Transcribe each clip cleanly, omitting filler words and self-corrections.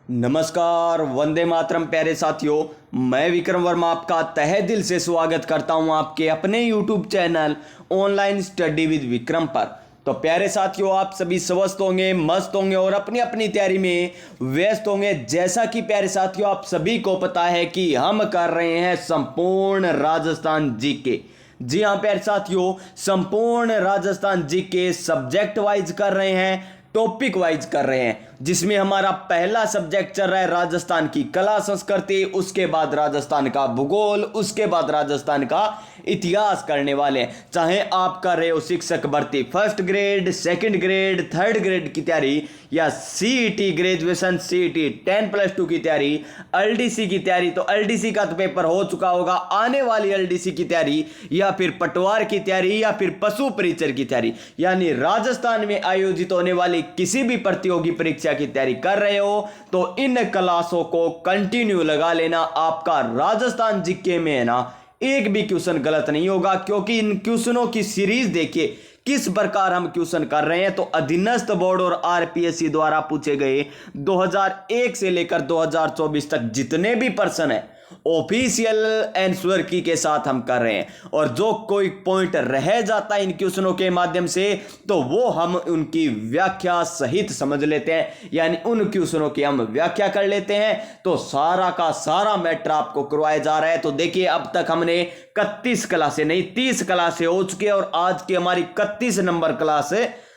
नमस्कार, वंदे मातरम प्यारे साथियों। मैं विक्रम वर्मा आपका तहे दिल से स्वागत करता हूं आपके अपने YouTube channel online study with Vikram पर। तो प्यारे साथियों, आप सभी स्वस्थ होंगे, मस्त होंगे और अपनी अपनी तैयारी में व्यस्त होंगे। जैसा कि प्यारे साथियों आप सभी को पता है कि हम कर रहे हैं संपूर्ण राजस्थान जीके। जी हाँ प्यारे साथियों, संपूर्ण राजस्थान जीके सब्जेक्ट वाइज कर रहे हैं, टॉपिक वाइज कर रहे हैं, जिसमें हमारा पहला सब्जेक्ट चल रहा है राजस्थान की कला संस्कृति, उसके बाद राजस्थान का भूगोल, उसके बाद राजस्थान का इतिहास करने वाले हैं। चाहे आप कर रहे हो शिक्षक भर्ती first grade, second grade, third grade की तैयारी, या सीईटी ग्रेजुएशन, सीईटी 10+2 की तैयारी, एलडीसी की तैयारी, तो एलडीसी का तो पेपर हो चुका होगा, आने वाली एलडीसी की तैयारी, या फिर पटवार की तैयारी, या फिर पशु परिचर की तैयारी, यानी राजस्थान में आयोजित होने वाली किसी भी प्रतियोगी परीक्षा की तैयारी कर रहे हो तो इन क्लासों को कंटिन्यू लगा लेना। आपका राजस्थान जीके में है ना, एक भी क्वेश्चन गलत नहीं होगा, क्योंकि इन क्वेश्चनों की सीरीज देखिए किस प्रकार हम क्वेश्चन कर रहे हैं। तो अधीनस्थ बोर्ड और आरपीएससी द्वारा पूछे गए 2001 से लेकर 2024 तक जितने भी प्रश्न है ऑफिशियल आंसर की के साथ हम कर रहे हैं, और जो कोई पॉइंट रह जाता है इन क्वेश्चनों के माध्यम से तो वो हम उनकी व्याख्या सहित समझ लेते हैं, यानी उन क्वेश्चनों की हम व्याख्या कर लेते हैं। तो सारा का सारा मैटर आपको करवाया जा रहा है। तो देखिए, अब तक हमने 31 क्लासें नहीं 30 क्लासें हो चुकी है, और आज की हमारी 31 नंबर क्लास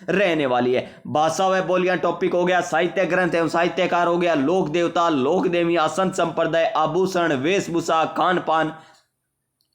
रहने वाली है। भाषा व बोलियां टॉपिक हो गया, साहित्य ग्रंथ एवं साहित्यकार हो गया, लोक देवता, लोक देवी, आसन संप्रदाय, आभूषण, वेशभूषा, खान पान,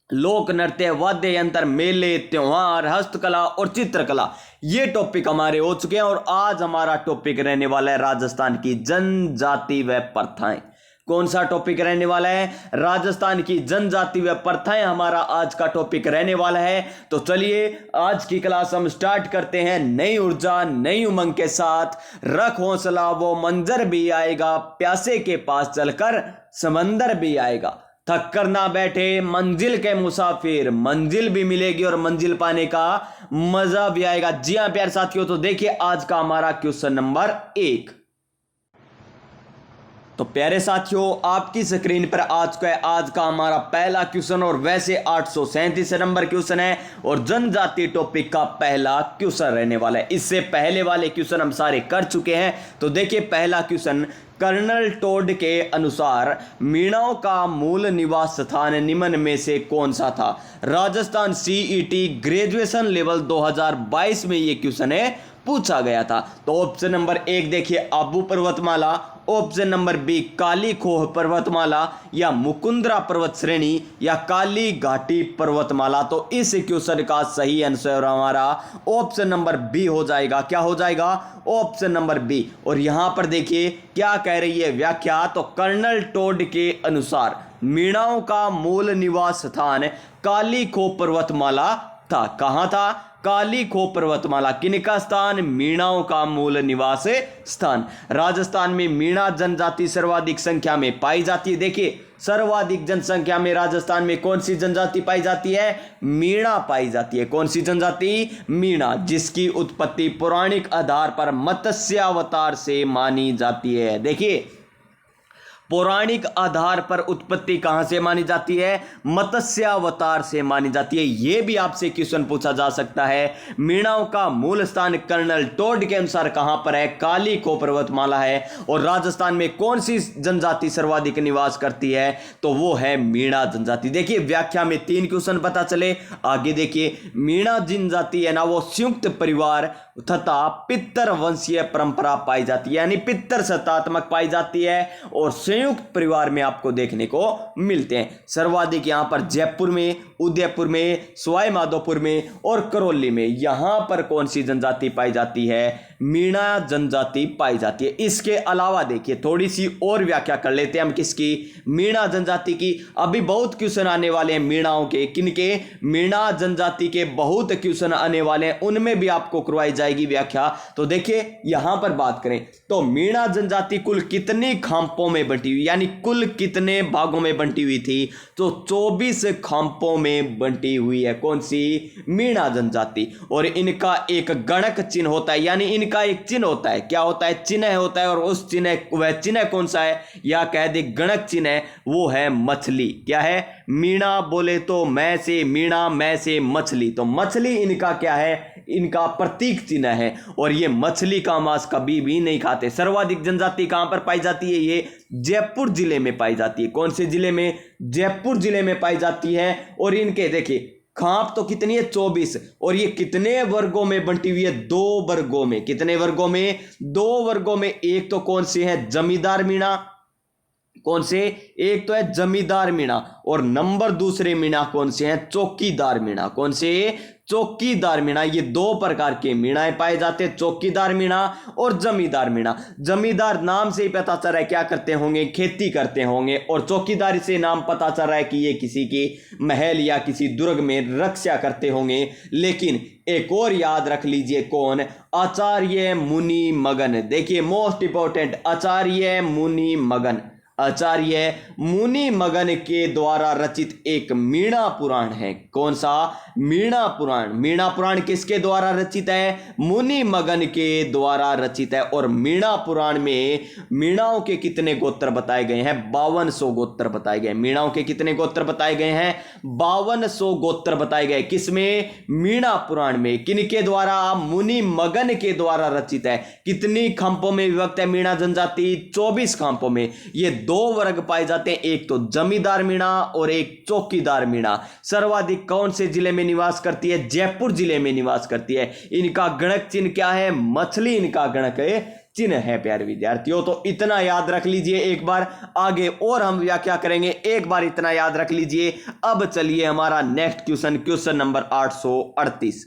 लोक नृत्य, वाद्य यंत्र, मेले, त्योहार, हस्तकला और चित्रकला, ये टॉपिक हमारे हो चुके हैं। और आज हमारा टॉपिक रहने वाला है राजस्थान की जनजाति व प्रथाएं। कौन सा टॉपिक रहने वाला है? राजस्थान की जनजाति व प्रथाएं हमारा आज का टॉपिक रहने वाला है। तो चलिए आज की क्लास हम स्टार्ट करते हैं नई ऊर्जा नई उमंग के साथ। रख हौसला, वो मंजर भी आएगा, प्यासे के पास चलकर समंदर भी आएगा। थक कर ना बैठे मंजिल के मुसाफिर, मंजिल भी मिलेगी और मंजिल पाने का मजा भी आएगा। जी हां प्यारे साथियों, तो देखिए आज का हमारा क्वेश्चन नंबर 1। तो प्यारे साथियों, आपकी स्क्रीन पर आज का हमारा पहला क्वेश्चन, और वैसे 837 नंबर क्वेश्चन है और जनजाति टॉपिक का पहला क्वेश्चन रहने वाला है। इससे पहले वाले क्वेश्चन हम सारे कर चुके हैं। तो देखिए पहला क्वेश्चन, कर्नल टोड के अनुसार मीणाओं का मूल निवास स्थान निम्न में से कौन सा था? राजस्थान सीईटी ग्रेजुएशन लेवल 2022 में ये क्वेश्चन है पूछा गया था। तो ऑप्शन नंबर 1 देखिए आबू पर्वतमाला, option number B Kali Khoh पर्वतमाला, या मुकुंदरा पर्वत श्रेणी, या काली घाटी पर्वतमाला। तो इस क्वेश्चन का सही आंसर हमारा ऑप्शन नंबर बी हो जाएगा। क्या हो जाएगा? Option number B. और यहां पर देखिए क्या कह रही है व्याख्या। तो कर्नल टोड के अनुसार मीणाओं का मूल निवास स्थान काली खोह पर्वतमाला था। कहां था? काली खोह पर्वतमाला किनका स्थान? मीणाओं का मूल निवास स्थान। राजस्थान में मीणा जनजाति सर्वाधिक संख्या में पाई जाती है। देखिए सर्वाधिक जनसंख्या में राजस्थान में कौन सी जनजाति पाई जाती है? मीणा पाई जाती है। कौन सी जनजाति? मीणा, जिसकी उत्पत्ति पौराणिक आधार पर मत्स्यावतार से मानी जाती है। देखिए पौराणिक आधार पर उत्पत्ति कहां से मानी जाती है? मत्स्यावतार से मानी जाती है। यह भी आपसे क्वेश्चन पूछा जा सकता है। मीणाओं का मूल स्थान कर्नल टोड के अनुसार कहां पर है? काली खोह पर्वतमाला है। और राजस्थान में कौन सी जनजाति सर्वाधिक निवास करती है? तो वो है मीणा जनजाति। देखिए व्याख्या में 3 क्वेश्चन पता चले। आगे देखिए, मीणा जनजाति है ना, वो संयुक्त परिवार तथा पितर वंशीय परंपरा पाई जाती है, यानी पितर सत्तात्मक पाई जाती है, और संयुक्त परिवार में आपको देखने को मिलते हैं। सर्वाधिक यहां पर जयपुर में, उदयपुर में, सवाई माधोपुर में और करौली में। यहां पर कौन सी जनजाति पाई जाती है? मीणा जनजाति पाई जाती है। इसके अलावा देखिए थोड़ी सी और व्याख्या कर लेते हैं हम किसकी? मीणा जनजाति की। अभी बहुत क्वेश्चन आने वाले हैं मीणाओं के। किनके? मीणा जनजाति के बहुत क्वेश्चन आने वाले हैं, उनमें भी आपको करवाई जाएगी व्याख्या। तो देखिए यहां पर बात करें तो मीणा जनजाति कुल कितनी खांपों में बंटी हुई, यानी कुल कितने भागों में बंटी हुई थी? तो 24 खांपों में बंटी हुई है। कौन सी? मीणा जनजाति। और इनका एक गणक चिन्ह होता है, यानी इनका एक चिन्ह होता है। क्या होता है? चिन्ह होता है। और उस चिन्ह, वह चिन्ह कौन सा है या कह दे गणक चिन्ह है, वो है मछली। क्या है? मीणा बोले तो मैं से मीणा, मैं से मछली। तो मछली इनका क्या है? इनका प्रतीक चिन्ह है। और ये मछली का मांस कभी भी नहीं खाते। सर्वाधिक जनजाति कहां पर पाई जाती है? ये जयपुर जिले में पाई जाती है। कौन से जिले में? जयपुर जिले में पाई जाती है। और इनके देखिए खाप तो कितनी है? 24। और ये कितने वर्गों में बंटी हुई है? 2 वर्गों में। कितने वर्गों में? 2 वर्गों में। एक तो कौन से है? जमींदार मीणा। कौन से? एक तो है जमींदार मीणा, और नंबर दूसरे मीणा कौन से हैं? चौकीदार मीणा। कौन से? चौकीदार मीणा। ये 2 प्रकार के मीणाएं पाए जाते हैं, चौकीदार मीणा और जमींदार मीणा। जमींदार नाम से ही पता चल रहा है क्या करते होंगे? खेती करते होंगे। और चौकीदार से नाम पता चल रहा है कि ये किसी की महल या किसी दुर्ग में रक्षा करते होंगे। लेकिन एक और याद रख लीजिए, कौन? आचार्य मुनि मगन। देखिए मोस्ट इंपॉर्टेंट, आचार्य मुनि मगन। आचार्य मुनि मगन के द्वारा रचित एक मीणा पुराण है। कौन सा? मीणा पुराण। मीणा पुराण किसके द्वारा रचित है? मुनि मगन के द्वारा रचित है। और मीणा पुराण में मीणाओं के कितने गोत्र बताए गए हैं? 5200 गोत्र बताए गए। मीणाओं के कितने गोत्र बताए गए हैं? 5200 गोत्र बताए गए। किसमें? मीणा पुराण में। किनके द्वारा? मुनि मगन के द्वारा रचित है। कितनी खांपों में विभक्त है मीणा जनजाति? 24 खांपों में। ये 2 वर्ग पाए जाते हैं, एक तो जमींदार मीणा और एक चौकीदार मीणा। सर्वाधिक कौन से जिले में निवास करती है? जयपुर जिले में निवास करती है। इनका गणक चिन्ह क्या है? मछली इनका गणक चिन्ह है प्यारे विद्यार्थियों। तो इतना याद रख लीजिए। एक बार आगे और हम व्याख्या करेंगे, एक बार इतना याद रख लीजिए। अब चलिए हमारा नेक्स्ट क्वेश्चन, क्वेश्चन नंबर 838।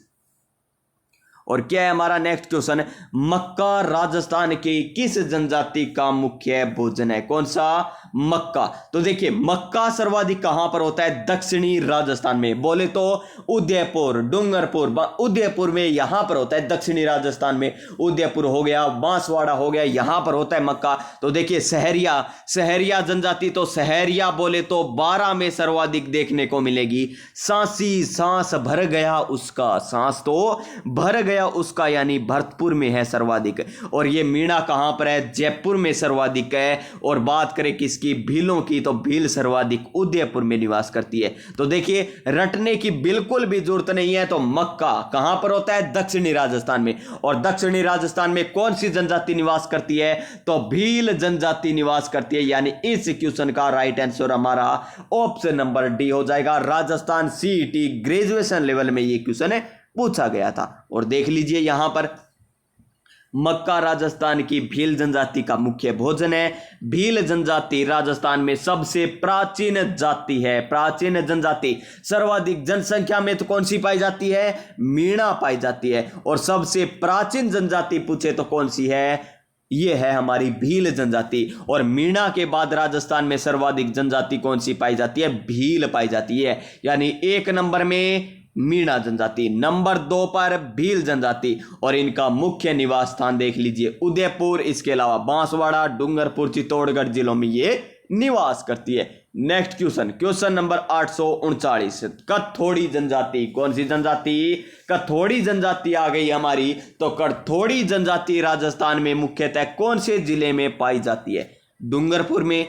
और क्या है हमारा नेक्स्ट क्वेश्चन? मक्का राजस्थान की किस जनजाति का मुख्य भोजन है? कौन सा? मक्का। तो देखिए मक्का सर्वाधिक कहां पर होता है? दक्षिणी राजस्थान में। बोले तो उदयपुर, डूंगरपुर, उदयपुर में यहां पर होता है। दक्षिणी राजस्थान में उदयपुर हो गया, बांसवाड़ा हो गया, यहां पर होता है मक्का। तो देखिए सहरिया, सहरिया जनजाति, तो सहरिया बोले तो 12 में सर्वाधिक देखने को मिलेगी। सांसी, सांस भर गया उसका, सांस तो भर गया उसका, यानी भरतपुर में है सर्वाधिक। और ये मीणा कहां पर है? जयपुर में सर्वाधिक है। और बात करें किसकी? भीलों की, तो भील सर्वाधिक उदयपुर में निवास करती है। तो देखिए रटने की बिल्कुल भी जरूरत नहीं है। तो मक्का कहां पर होता है? दक्षिणी राजस्थान में। और दक्षिणी राजस्थान में कौन सी जनजाति निवास करती है? तो भील जनजाति निवास करती है। यानी इस क्वेश्चन का राइट आंसर हमारा ऑप्शन नंबर डी हो जाएगा। राजस्थान सीईटी ग्रेजुएशन लेवल में यह क्वेश्चन पूछा गया था। और देख लीजिए यहां पर मक्का राजस्थान की भील जनजाति का मुख्य भोजन है। भील जनजाति राजस्थान में सबसे प्राचीन जाति है। प्राचीन जनजाति, सर्वाधिक जनसंख्या में तो कौन सी पाई जाती है? मीणा पाई जाती है। और सबसे प्राचीन जनजाति पूछे तो कौन सी है? ये है हमारी भील जनजाति। और मीणा के बाद राजस्थान में सर्वाधिक जनजाति कौन सी पाई जाती है? भील पाई जाती है। यानी 1 नंबर में मीणा जनजाति, नंबर 2 पर भील जनजाति। और इनका मुख्य निवास स्थान देख लीजिए उदयपुर, इसके अलावा बांसवाड़ा, डूंगरपुर, चित्तौड़गढ़ जिलों में ये निवास करती है। Next question, question number 839। Kathodi जनजाति, कौन सी जनजाति? कथोड़ी जनजाति आ गई हमारी। तो कथोड़ी जनजाति राजस्थान में मुख्यतः कौन से जिले में पाई जाती है? डूंगरपुर में,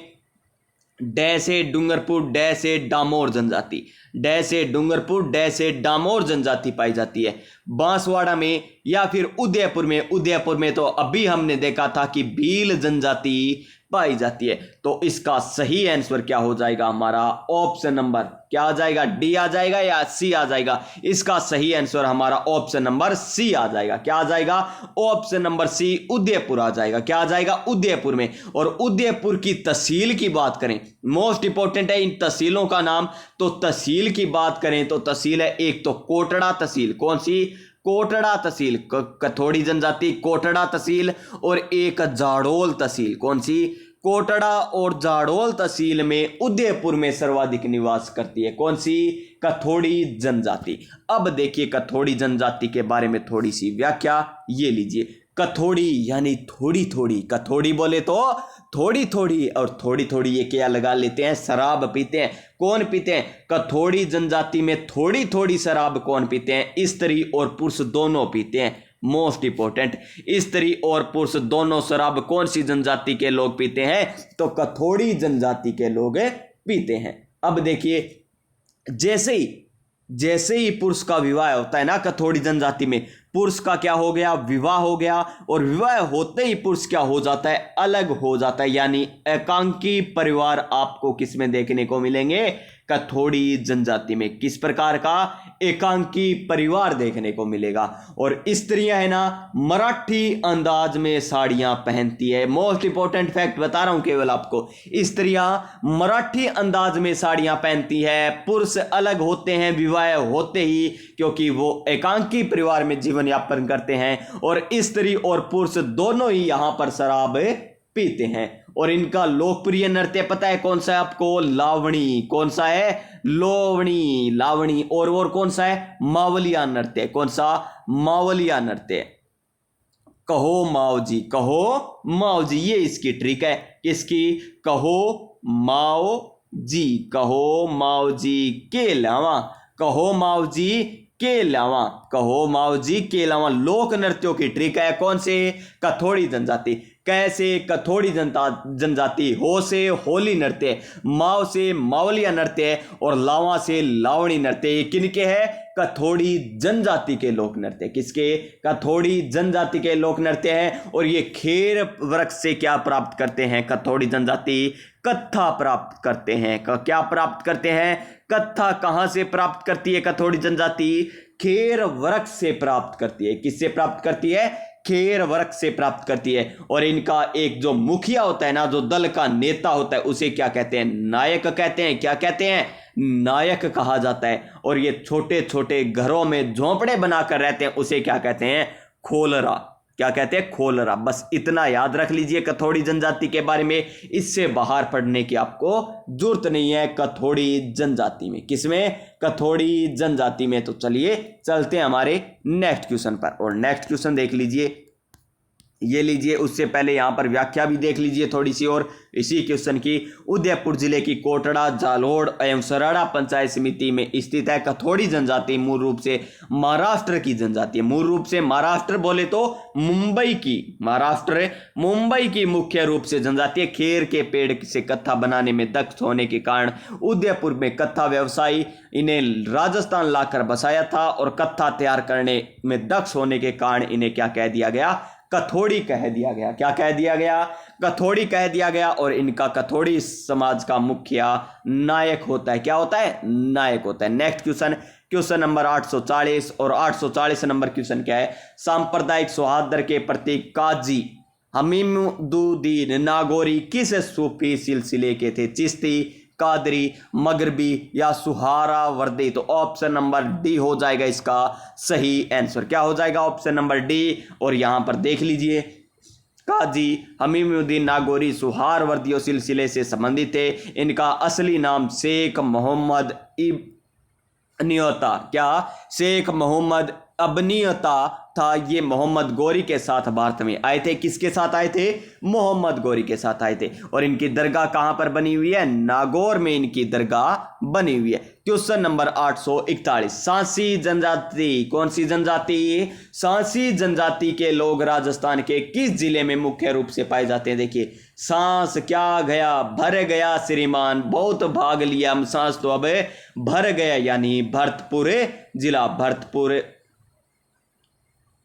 डै से डूंगरपुर, डै से डामोर जनजाति, डै से डूंगरपुर, डै से डामोर जनजाति पाई जाती है। बांसवाड़ा में या फिर उदयपुर में। उदयपुर में तो अभी हमने देखा था कि भील जनजाति पाई जाती है। तो इसका सही आंसर क्या हो जाएगा? हमारा ऑप्शन नंबर क्या आ जाएगा? डी आ जाएगा या सी आ जाएगा? इसका सही आंसर हमारा ऑप्शन नंबर सी आ जाएगा। क्या आ जाएगा? ऑप्शन नंबर सी, उदयपुर आ जाएगा। क्या आ जाएगा? उदयपुर में। और उदयपुर की तहसील की बात करें, मोस्ट इंपॉर्टेंट है इन तहसीलों का नाम। तो तहसील की बात करें तो तहसील है एक तो कोटड़ा तहसील। कौन सी? कोटड़ा तहसील, कथोड़ी जनजाति कोटड़ा तहसील। और एक जाडोल तहसील। कौन सी? कोटड़ा और जाडोल तहसील में उदयपुर में सर्वाधिक निवास करती है। कौन सी? कथोड़ी जनजाति। अब देखिए कथोड़ी जनजाति के बारे में थोड़ी सी व्याख्या, ये लीजिए। कथोड़ी यानी थोड़ी थोड़ी, कथोड़ी बोले तो थोड़ी थोड़ी, और थोड़ी थोड़ी ये क्या लगा लेते हैं, शराब पीते हैं। कौन पीते हैं? कथोड़ी जनजाति में थोड़ी थोड़ी शराब कौन पीते हैं? स्त्री और पुरुष दोनों पीते हैं। मोस्ट इंपॉर्टेंट, स्त्री और पुरुष दोनों शराब कौन सी जनजाति के लोग पीते हैं? तो कथोड़ी जनजाति के लोग पीते हैं। अब देखिए, जैसे ही पुरुष का विवाह होता है ना कथोड़ी जनजाति में, पुरुष का क्या हो गया? विवाह हो गया। और विवाह होते ही पुरुष क्या हो जाता है? अलग हो जाता है। यानी एकांकी परिवार आपको किसमें देखने को मिलेंगे? कथोड़ी जनजाति में। किस प्रकार का? एकांकी परिवार देखने को मिलेगा। और स्त्रियां है ना मराठी अंदाज में साड़ियां पहनती है। मोस्ट इंपॉर्टेंट फैक्ट बता रहा हूं केवल आपको, स्त्रियां मराठी अंदाज में साड़ियां पहनती है। पुरुष अलग होते हैं विवाह होते ही, क्योंकि वो एकांकी परिवार में जीवन यापन करते हैं। और स्त्री और पुरुष दोनों ही यहां पर शराब पीते हैं। और इनका लोकप्रिय नृत्य पता है कौन सा है आपको? लावणी। कौन सा है? लोवणी, लावणी। और कौन सा है? मावलिया नृत्य। कौन सा? मावलिया नृत्य। कहो माओ जी, कहो माओ जी, ये इसकी ट्रिक है। किसकी? कहो माओ जी, कहो माओ जी के लावा, कहो माओ जी के लावा, कहो माओ जी के लावा। लोक नृत्यों की ट्रिक है। कौन से? कथोड़ी जनजाति। कैसे? कथोड़ी जनजाति। हो से होली नृत्य, माओ से मावलिया नृत्य, और लावा से लावणी नृत्य। ये किनके है? कथोड़ी जनजाति के लोक नृत्य। किसके? कथोड़ी जनजाति के लोक नृत्य है। और ये खेर वृक्ष से क्या प्राप्त करते हैं कथोड़ी जनजाति? कत्था प्राप्त करते हैं। क्या प्राप्त करते हैं? कत्था। कहां से प्राप्त करती है कथोड़ी जनजाति? खेर वृक्ष से प्राप्त करती है। किससे प्राप्त करती है? खेर वृक्ष से प्राप्त करती है। और इनका एक जो मुखिया होता है ना, जो दल का नेता होता है, उसे क्या कहते हैं? नायक कहते हैं। क्या कहते हैं? नायक कहा जाता है। और ये छोटे छोटे घरों में झोंपड़े बनाकर रहते हैं, उसे क्या कहते हैं? खोलरा। क्या कहते हैं? खोलरा। बस इतना याद रख लीजिए कथोड़ी जनजाति के बारे में। इससे बाहर पढ़ने की आपको जरूरत नहीं है कथोड़ी जनजाति में। किसमें? कथोड़ी जनजाति में। तो चलिए चलते हैं हमारे नेक्स्ट क्वेश्चन पर। और नेक्स्ट क्वेश्चन देख लीजिए, ये लीजिए। उससे पहले यहां पर व्याख्या भी देख लीजिए थोड़ी सी। और इसी क्वेश्चन की, उदयपुर जिले की कोटड़ा, जालोड़ एवं सराड़ा पंचायत समिति में स्थित है कथोड़ी जनजाति। मूल रूप से महाराष्ट्र की जनजाति है। मूल रूप से महाराष्ट्र बोले तो मुंबई की, महाराष्ट्र मुंबई की मुख्य रूप से जनजाति है। खेर के पेड़ से कत्था बनाने में दक्ष होने के कारण उदयपुर में कत्था व्यवसायी इन्हें राजस्थान लाकर बसाया था। और कत्था तैयार करने में दक्ष होने के कारण इन्हें क्या कह दिया गया? कथोड़ी कह दिया गया। क्या कह दिया गया? कथोड़ी कह दिया गया। और इनका कथोड़ी समाज का मुखिया नायक होता है। क्या होता है? नायक होता है। Next question, question number 840। और 840 नंबर क्वेश्चन क्या है? सांप्रदायिक सौहार्द के प्रतीक काजी हमीमुद्दीन नागौरी किस सूफी सिलसिले के थे? चिश्ती, कादरी, मगरबी या सुहारावर्दी? तो ऑप्शन नंबर डी हो जाएगा इसका सही आंसर। क्या हो जाएगा? Option number D. और यहां पर देख लीजिए, काजी हमीमुद्दीन नागौरी सुहारवर्दियों सिलसिले से संबंधित थे। इनका असली नाम शेख मोहम्मद इब्नियता, क्या? शेख मोहम्मद अबनियता था। ये मोहम्मद गौरी के साथ भारत में आए थे। किसके साथ आए थे? मोहम्मद गौरी के साथ आए थे। और इनकी दरगाह कहां पर बनी हुई है? नागौर में इनकी दरगाह बनी हुई है। क्वेश्चन नंबर 841, सांसी जनजाति। कौन सी जनजाति? सांसी जनजाति के लोग राजस्थान के किस जिले में मुख्य रूप से पाए जाते हैं? देखिए, सांस क्या गया? भर गया श्रीमान, बहुत भाग लिया हम, सांस तो अब भर गया। यानी भरतपुर जिला,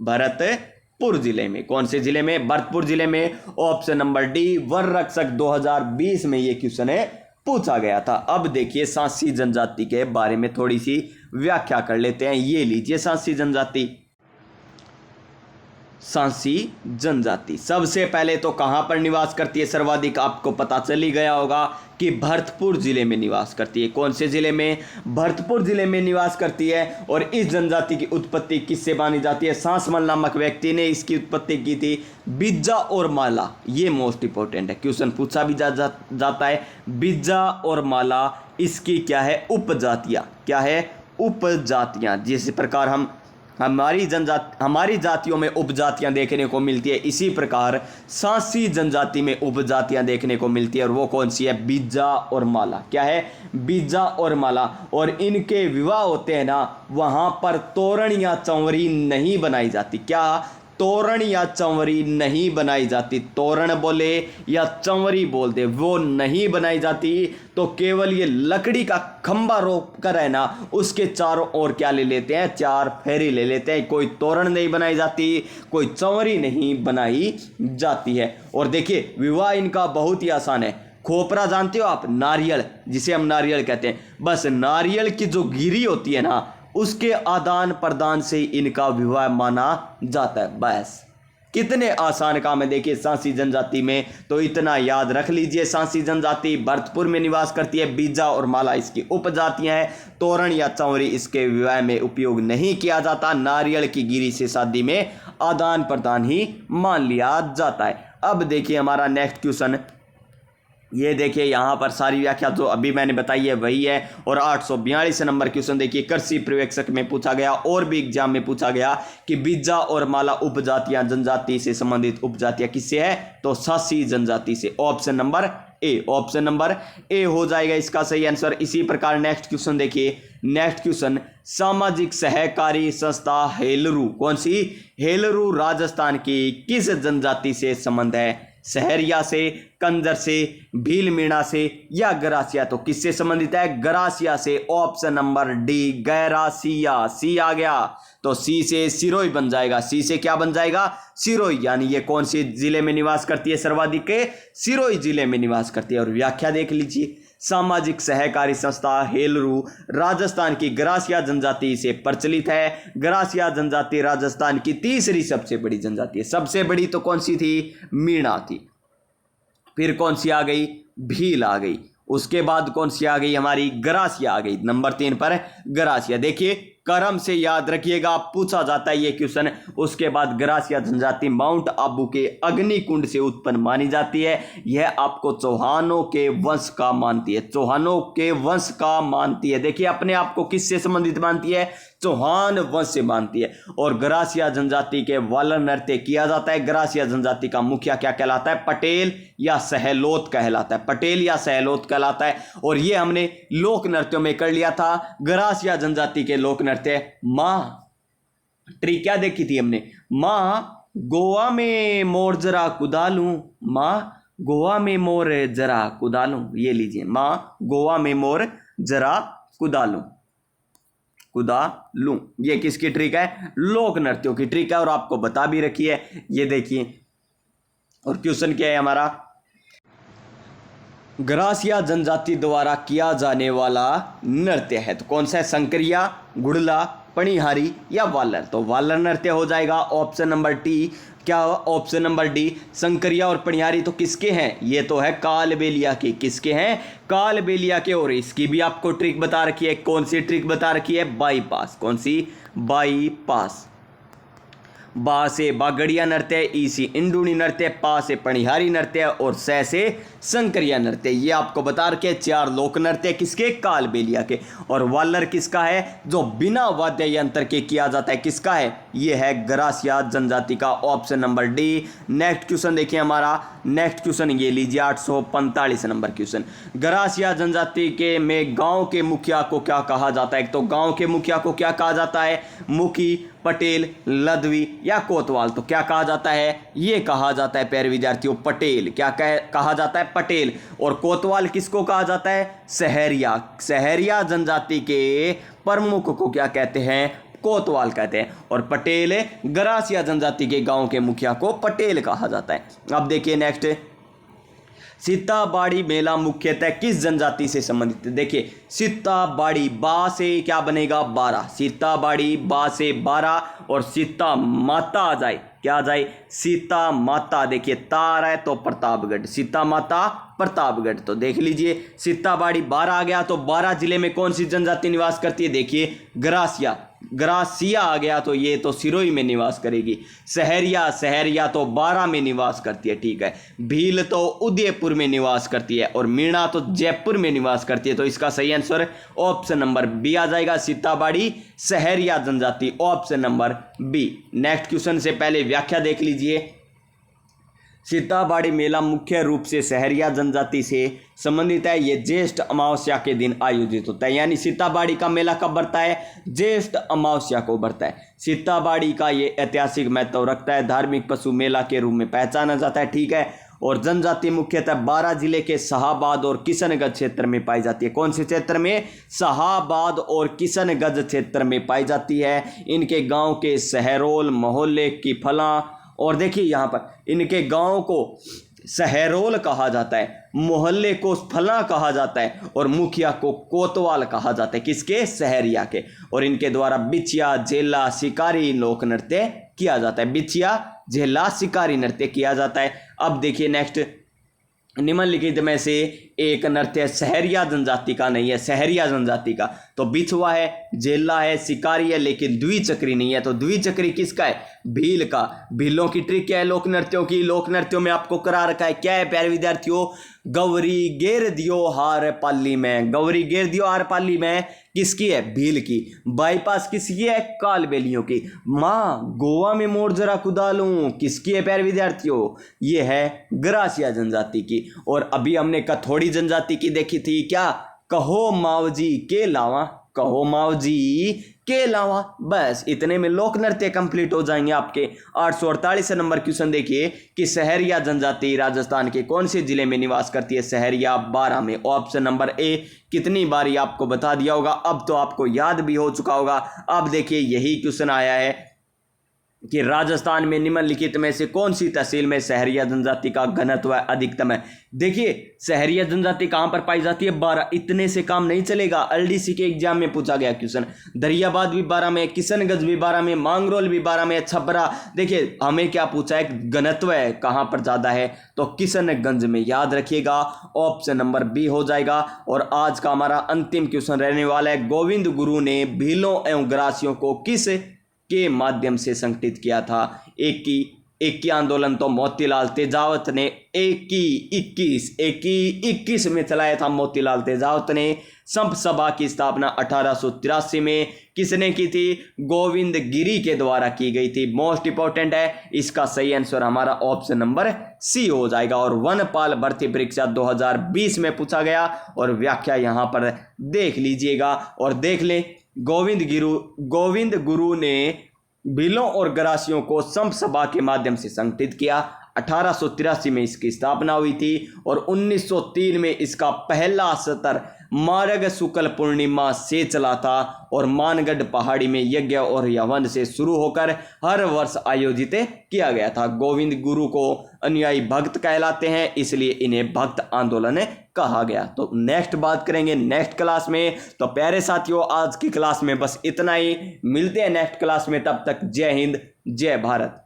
भरतपुर जिले में। कौन से जिले में? भरतपुर जिले में। Option number D. वन रक्षक 2020 में ये क्वेश्चन है पूछा गया था। अब देखिए सांसी जनजाति के बारे में थोड़ी सी व्याख्या कर लेते हैं। ये लीजिए सांसी जनजाति। सांसी जनजाति सबसे पहले तो कहां पर निवास करती है? सर्वाधिक आपको पता चल ही गया होगा कि भरतपुर जिले में निवास करती है। कौन से जिले में? भरतपुर जिले में निवास करती है। और इस जनजाति की उत्पत्ति किससे मानी जाती है? सांसमल नामक व्यक्ति ने इसकी उत्पत्ति की थी। बिज्जा और माला, ये मोस्ट इंपॉर्टेंट है, क्वेश्चन पूछा भी जाता है। बिज्जा और माला इसकी क्या है? उपजातियां। क्या है? उपजातियां। जिस प्रकार हम हमारी जातियों में उपजातियां देखने को मिलती है। इसी प्रकार सांसी जनजाति में उपजातियां देखने को मिलती है, और वो कौन सी है? बीजा और माला। क्या है? बीजा और माला। और इनके विवाह होते हैं ना, वहां पर तोरण या चंवरी नहीं बनाई जाती। क्या? तोरण या चंवरी नहीं बनाई जाती। तोरण बोले या चंवरी बोल दे, वो नहीं बनाई जाती। तो केवल ये लकड़ी का खंबा रोक कर है ना, उसके चारों ओर क्या ले लेते हैं? चार फेरी ले लेते हैं। कोई तोरण नहीं बनाई जाती, कोई चंवरी नहीं बनाई जाती है। और देखिए विवाह इनका बहुत ही आसान है। खोपरा जानते हो आप? नारियल, जिसे हम नारियल कहते हैं। बस नारियल की जो गिरी होती है ना, उसके आदान प्रदान से इनका विवाह माना जाता है। बस कितने आसान काम है। देखिए सांसी जनजाति में तो इतना याद रख लीजिए। सांसी जनजाति भरतपुर में निवास करती है। बीजा और माला इसकी उपजातियां हैं। तोरण या चंवरी इसके विवाह में उपयोग नहीं किया जाता। नारियल की गिरी से शादी में आदान प्रदान ही मान लिया जाता है। अब देखिए हमारा नेक्स्ट क्वेश्चन, ये देखिए यहाँ पर सारी व्याख्या जो अभी मैंने बताई है वही है। और 842 नंबर क्वेश्चन देखिए कृषि पर्यवेक्षक में पूछा गया, और भी एग्जाम में पूछा गया कि बीजा और माला उपजातियां जनजाति से संबंधित उपजातियां किससे है? तो सांसी जनजाति से। Option number A, option number A हो जाएगा इसका सही आंसर। इसी प्रकार नेक्स्ट क्वेश्चन देखिए। नेक्स्ट क्वेश्चन, सामाजिक सहकारी संस्था हेलरू, कौन सी? हेलरू राजस्थान की किस जनजाति से संबंध है? सहरिया से, कंजर से, भील मीणा से या गरासिया? तो किससे संबंधित है? गरासिया से। Option number D, Garasia. C आ गया तो सी से सिरोही बन जाएगा। सी से क्या बन जाएगा? सिरोही। यानी ये कौन से जिले में निवास करती है? सर्वाधिक के सिरोही जिले में निवास करती है। और व्याख्या देख लीजिए, सामाजिक सहकारी संस्था हेलरू राजस्थान की गरासिया जनजाति से प्रचलित है। गरासिया जनजाति राजस्थान की तीसरी सबसे बड़ी जनजाति है। सबसे बड़ी तो कौन सी थी? मीणा थी। फिर कौन सी आ गई? भील आ गई। उसके बाद कौन सी आ गई? हमारी गरासिया आ गई। नंबर 3 पर गरासिया। देखिए क्रम से याद रखिएगा, पूछा जाता है ये क्वेश्चन। उसके बाद गरासिया जनजाति माउंट आबू के अग्निकुंड से उत्पन्न मानी जाती है। यह आपको चौहानों के वंश का मानती है। चौहानों के वंश का मानती है। देखिए अपने आप को किससे संबंधित मानती है? चौहान वंश से मानती है। और गरासिया जनजाति के वालर नृत्य किया जाता है। गरासिया जनजाति का मुखिया क्या कहलाता है? पटेल या सहलोत कहलाता है। पटेल या सहलोत कहलाता है। और ये हमने लोक नृत्यों में कर लिया था। गरासिया जनजाति के लोक नृत्य माँ ट्री क्या देखी थी हमने? माँ गोवा में मोर जरा कुदा लूं, माँ गोवा में मोर जरा कुदा लूं। ये लीजिए, माँ गोवा में मोर जरा कुदा लूं, कुदा लूं। ये किसकी ट्रिक है? लोक नृत्यों की ट्रिक है। और आपको बता भी रखी है। ये देखिए, और क्वेश्चन क्या है हमारा? गरासिया जनजाति द्वारा किया जाने वाला नृत्य है तो कौन सा है? संकरिया, गुड़ला, पणिहारी या वालर? तो वालर नृत्य हो जाएगा। Option number D. क्या? Option number D. संकरिया और पणिहारी तो किसके हैं? ये तो है कालबेलिया के। किसके हैं? कालबेलिया के। और इसकी भी आपको ट्रिक बता रखी है। कौन सी ट्रिक बता रखी है? बाईपास। कौन सी? बाईपास। बा से बागड़िया नृत्य, ई से इंडूनी नृत्य, पा से पणिहारी नृत्य और स से संकरिया नृत्य। ये आपको बता रखे 4 लोक नृत्य किसके? कालबेलिया के। और वालर किसका है? जो बिना वाद्य यंत्र के किया जाता है। किसका है? ये है गरासिया जनजाति का। Option number D. Next question देखिए हमारा। नेक्स्ट क्वेश्चन ये लीजिए 845 नंबर क्वेश्चन। गरासिया जनजाति के में गांव के मुखिया को क्या कहा जाता है? तो गांव के मुखिया को क्या कहा जाता है? मुखी, पटेल, लदवी या कोतवाल? तो क्या कहा जाता है? ये कहा जाता है प्यारे विद्यार्थियों पटेल। क्या कहा जाता है? पटेल। और कोतवाल किसको कहा जाता है? सहरिया। सहरिया जनजाति के प्रमुख को क्या कहते हैं? कोतवाल कहते हैं। और पटेल गरासिया जनजाति के गांव के मुखिया को पटेल कहा जाता है। अब देखिए नेक्स्ट, सीताबाड़ी मेला मुख्यतः किस जनजाति से संबंधित है? देखिए सीताबाड़ी बा से क्या बनेगा? 12। सीताबाड़ी बा से 12 और सीता माता आ जाए। क्या आ जाए? सीता माता। देखिए तार है तो प्रतापगढ़। सीता माता प्रतापगढ़। तो देख लीजिए सीताबाड़ी 12 आ गया। तो 12 जिले में कौन सी जनजाति निवास करती है? देखिए गरासिया। ग्रासिया आ गया तो ये तो सिरोही में निवास करेगी। सहरिया तो बारा में निवास करती है, ठीक है। भील तो उदयपुर में निवास करती है और मीणा तो जयपुर में निवास करती है। तो इसका सही आंसर ऑप्शन नंबर बी आ जाएगा, सीताबाड़ी सहरिया जनजाति, option number B. Next question से पहले व्याख्या देख लीजिए। सीताबाड़ी मेला मुख्य रूप से सहरिया जनजाति से संबंधित है। ये ज्येष्ठ अमावस्या के दिन आयोजित होता है, यानी सीताबाड़ी का मेला कब बढ़ता है? ज्येष्ठ अमावस्या को बढ़ता है। सीताबाड़ी का ये ऐतिहासिक महत्व रखता है, धार्मिक पशु मेला के रूप में पहचाना जाता है, ठीक है। और जनजाति मुख्यतः बारा जिले के शाहाबाद और किशनगंज क्षेत्र में पाई जाती है। कौन से क्षेत्र में? शाहाबाद और किशनगंज क्षेत्र में पाई जाती है। इनके गांव के सहरोल मोहल्ले की फला, और देखिए यहाँ पर इनके गांव को सहरोल कहा जाता है, मोहल्ले को फला कहा जाता है और मुखिया को कोतवाल कहा जाता है। किसके? सहरिया के। और इनके द्वारा बिछिया झेला शिकारी लोक नृत्य किया जाता है। बिछिया झेला शिकारी नृत्य किया जाता है। अब देखिए नेक्स्ट, निम्नलिखित में से एक नृत्य सहरिया जनजाति का नहीं है, सहरिया जनजाति का। तो बिछुआ है, झेला है, शिकारी है, लेकिन द्विचक्री नहीं है। तो द्विचक्री किसका है? भील का। भीलों की ट्रिक क्या है लोक नृत्यों की? लोक नृत्यों में आपको करा रखा है, क्या है प्यारे विद्यार्थियों? गौरी गेर दियो हार पाली में। गौरी गेर दियो हार पाली में किसकी है? भील की। बाईपास किसकी है? कालबेलियों की। माँ गोवा में मोर जरा कुदा लूं किसकी है प्यारे विद्यार्थियों? ये है ग्रासिया जनजाति की। और अभी हमने कथोड़ी जनजाति की देखी थी, क्या? कहो मावजी के लावा, कहो मावजी के लावा। बस इतने में लोक नृत्य कंप्लीट हो जाएंगे आपके। 848 नंबर क्वेश्चन देखिए कि सहरिया जनजाति राजस्थान के कौन से जिले में निवास करती है? सहरिया बारा में, ऑप्शन नंबर ए। कितनी बारी आपको बता दिया होगा, अब तो आपको याद भी हो चुका होगा। अब देखिए यही क्वेश्चन आया है कि राजस्थान में निम्नलिखित में से कौन सी तहसील में सहरिया जनजाति का घनत्व अधिकतम है? देखिए सहरिया जनजाति कहां पर पाई जाती है? बारा। इतने से काम नहीं चलेगा, एलडीसी के एग्जाम में पूछा गया क्वेश्चन। दरियाबाद भी बारा में, किशनगंज भी बारा में, मांगरोल भी बारा में, छबरा। देखिए हमें क्या पूछा है? घनत्व है कहां पर ज्यादा है? तो किशनगंज में, याद रखिएगा, ऑप्शन नंबर बी हो जाएगा। और आज का हमारा अंतिम क्वेश्चन रहने वाला है, गोविंद गुरु ने भीलों एवं ग्रासियों को किस के माध्यम से संगठित किया था? एक की आंदोलन तो मोतीलाल तेजावत ने 21 में चलाया था। मोतीलाल तेजावत ने। संप सभा की स्थापना 1883 में किसने की थी? गोविंद गिरी के द्वारा की गई थी। मोस्ट इंपॉर्टेंट है, इसका सही आंसर हमारा ऑप्शन नंबर सी हो जाएगा। और वनपाल भर्ती परीक्षा 2020 में पूछा गया, और व्याख्या यहां पर देख लीजिएगा और देख लें। गोविंद गुरु ने भीलों और ग्रासियों को संप सभा के माध्यम से संगठित किया। 1883 में इसकी स्थापना हुई थी और 1903 में इसका पहला सत्र मार्ग शुक्ल पूर्णिमा से चला था और मानगढ़ पहाड़ी में यज्ञ और यवन से शुरू होकर हर वर्ष आयोजित किया गया था। गोविंद गुरु को अनुयायी भक्त कहलाते हैं, इसलिए इन्हें भक्त आंदोलन कहा गया। तो नेक्स्ट बात करेंगे नेक्स्ट क्लास में। तो प्यारे साथियों आज की क्लास में बस इतना ही, मिलते हैं नेक्स्ट क्लास में, तब तक जय हिंद जय भारत।